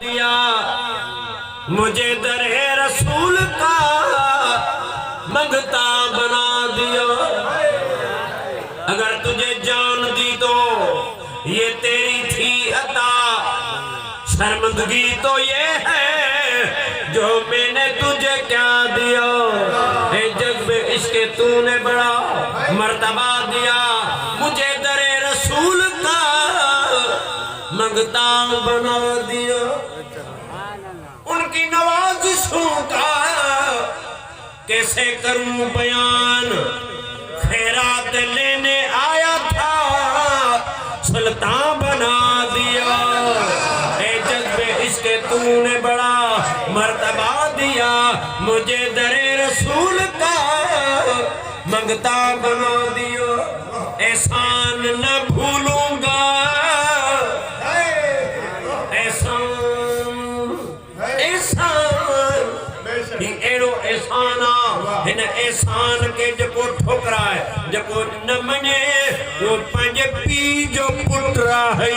دیا مجھے در رسول کا منگتا بنا دیا اگر تجھے جان دی تو یہ تیری تھی عطا شرمندگی تو یہ ہے جو میں نے تجھے کیا دیا اے جذب عشق تو نے بڑا مرتبہ دیا مجھے در رسول کا منگتا بنا دیا ان کی نوازشوں کا کیسے کروں بیان خیرات لینے آیا تھا سلطان بنا دیا اے جذب عشق تو نے بڑا مرتبہ دیا مجھے در رسول کا منگتا بنا دیا احسان نہ بھولوں گا ایڑو احسانا ہن احسان کے جپو ٹھوکرا ہے جپو نہ منے وہ پنج پی جو پٹرا ہے